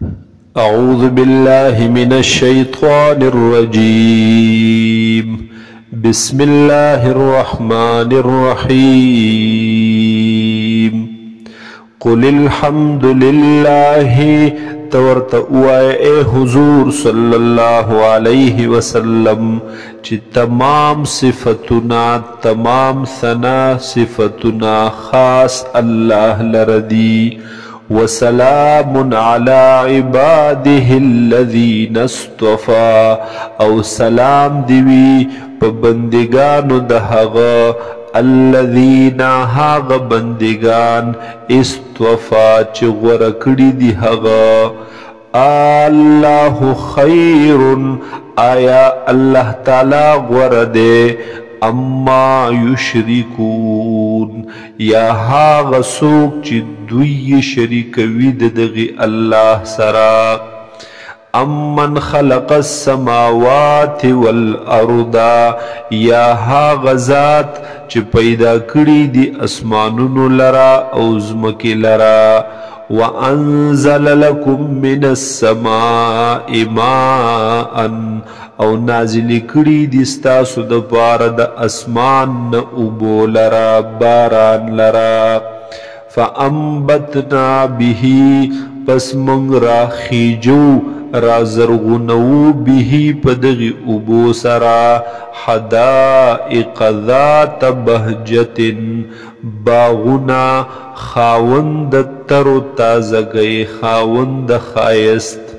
أعوذ بالله من الشيطان الرجيم. بسم الله الرحمن الرحيم. قل الحمد لله تورت اوائے حضور صلی اللہ علیہ وسلم چی تمام صفتنا تمام ثنا صفتنا خاص اللہ لردی وسلام على عباده الذين اصطفى او سلام دیوی پا بندگانو دہغا الذين هاغ بندگان اصطفى چی غرکڑی دی هغا اللہ خیر آیا اللہ تعالی غردے اما یشرکون یا هاغ سوک چی دوی شریکوی دغی اللہ سرا امن خلق السماوات والارض یا هاغ ذات چی پیدا کری دی اسمانونو لرا او زمکی لرا وانزل لکم من السماء ماء او نازلی کری دی ستاسو دا پارد اسمان نا اوبو لرا باران لرا فانبتنا به پس منگ را خیجو را زرغنو به پدغی اوبو سرا حدائق ذات بهجت باغنا خاوند ترو تازگی خاوند خایست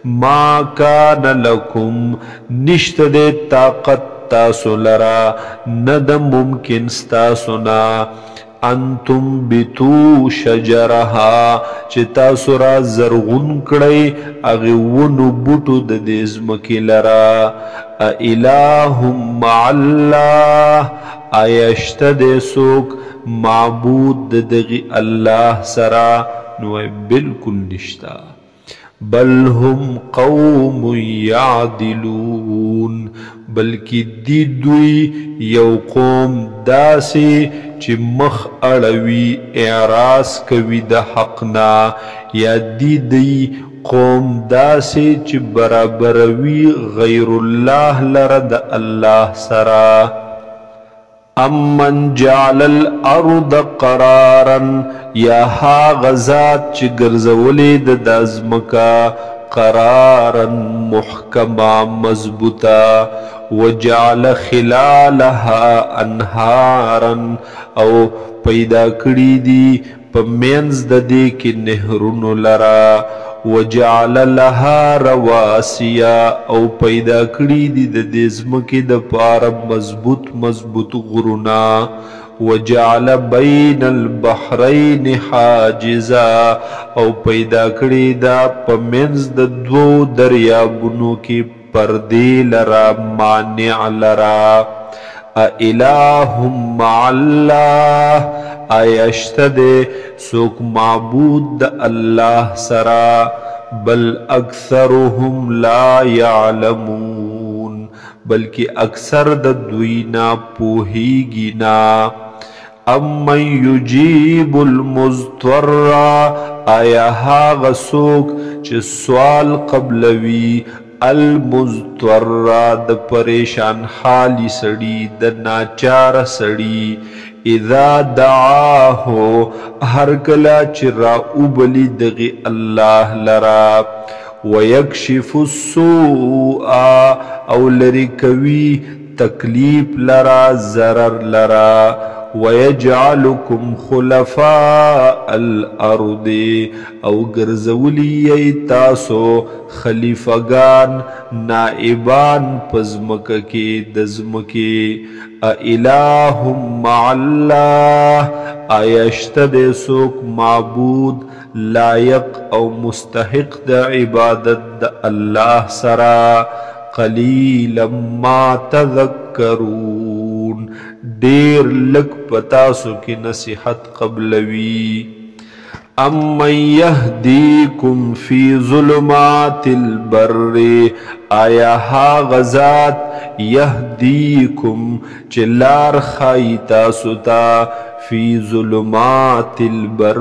ما کان لکم نشت دے طاقت تاسو لرا ند ممکن ستاسونا انتم بتو شجرها چه تاسو را زرغن کڑی اغیونو بوٹو ددیزمکی لرا الہم مع اللہ آیشت دے سوک معبود ددغی اللہ سرا نوے بالکل نشتا بل هم قوم یعدلون بلکی دی دوی یو قوم داسی چی مخ اڑوی اعراض کوی دا حقنا یا دی قوم داسی چی برابروی غیر اللہ لرد اللہ سرا امن جعل الارض قرارا یا ها غزات چی گرزولی دازمکا قرارا محکما مضبوطا وجعل خلالها انهارا او پیدا کری دی پا مینز ددی کی نهرون لرا وجعل لها رواسیا او پیدا کری دی دزمکی د پار مضبوط مضبوط غرونا وجعل بین البحرین حاجزا او پیدا کری دا پا منز د دو دریابونو کی پردی لرا مانع لرا الہم مع اللہ آیشت دے سوک معبود دا اللہ سرا بل اکثرهم لا یعلمون بلکہ اکثر دا دوینا پوہیگینا امن یجیب المضطر آیا هاغ سوک چه سوال قبلوی المضطر د پریشان حالی سڑی د ناچار سڑی اذا دعاہو ہر کلا چرا اوبلی دغی اللہ لرا ویکشف السوء او لرکوی تکلیف لرا ضرر لرا ویجعلکم خلفاء الارض او گرزولی تاسو خلیفگان نائبان پزمکی دزمکی الہم مع اللہ آیشت دے سوک معبود لائق او مستحق دا عبادت دا اللہ سرا قلیلا ما تذکرون دیر لک پتاسو کی نصیحت قبلوی امن یهدیکم فی ظلمات البر آیا ها غزات یهدیکم چلار خائی تاسو تا فی ظلمات البر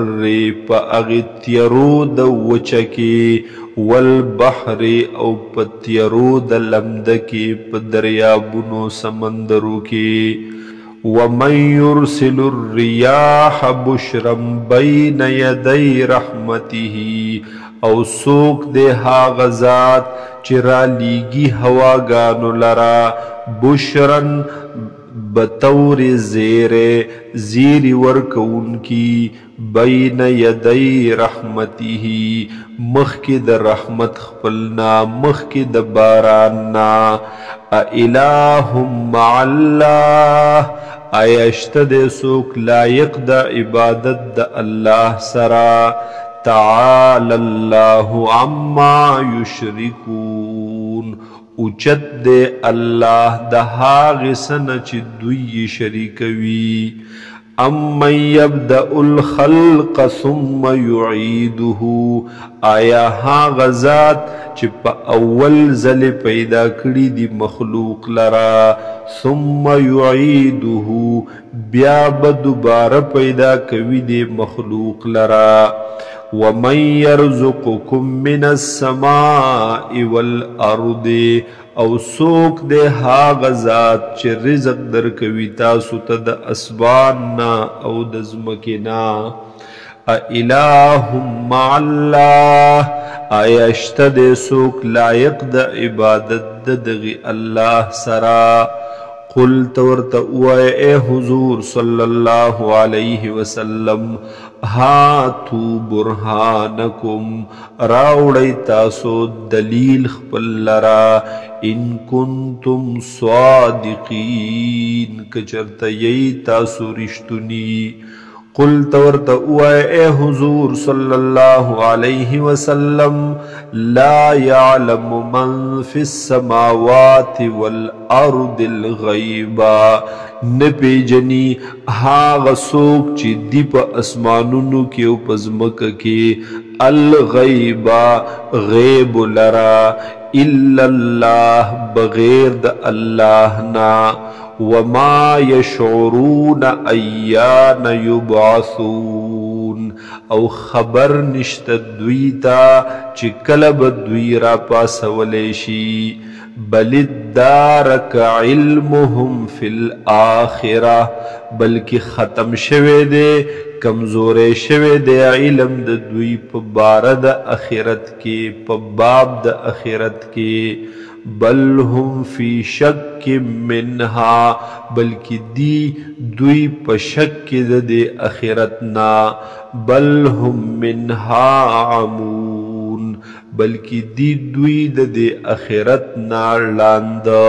پا اغتیرو دا وچکی والبحر او پتیرو د لمدکی په دریابونو سمندرو کې ومن يرسل الرياح بشرا بين يدي رحمته او سوک دے هاغ ذات چرا لیگی هواگانو لرا بشرن بطور زیر ورکون کی بین یدی رحمته مخی د رحمت خپلنا مخی د باراننا الہ مع اللہ ایشت دے سوک لائق دا عبادت دا اللہ سرا تعالی اللہ عما یشرکون اوچت دے اللہ دا هاغ سن چی دوی شریکوی امن یبدأ الخلق ثم یعیده آیا هاغ ذات چی پا اول زل پیدا کری دی مخلوق لرا ثم یعیده بیا بدوبار پیدا کوی دی مخلوق لرا ومن يرزقكم من السماء والارض او سوک دے هاغ ذات چی رزق در کوي تاسو ته د اسبان نا او د زمکنا الہ مع اللہ آیشت دے سوک لائق د عبادت دغی اللہ سرا قل تورت اوائے اے حضور صلی اللہ علیہ وسلم ہاتو برہانکم راوڑی تاسو دلیل خپل لرا ان کنتم صادقین کچرت یی تاسو رشتنی قل تورت اوائے اے حضور صلی اللہ علیہ وسلم لا يعلم من فی السماوات والارض الغیبا نپی جنی هاغ سوک چی دی پا اسمانونو کی او پزمک کی الغیبا غیب لرا الا اللہ بغیر دا اللہ نا وما يشعرون ایان یبعثون او خبر نشت دویتا چی کلب دوی را پاسولیشی بل ادارک علمهم فی الاخرہ بلکہ ختم شوے دے کمزور شوے دے علم د دوی پا بارد اخرت کے پا باب د اخرت کے بل هم فی شک منها بلکہ دی دوی پا شک دے اخرتنا بل هم منها عمون بلکہ دی دوی دے اخرتنا لاندہ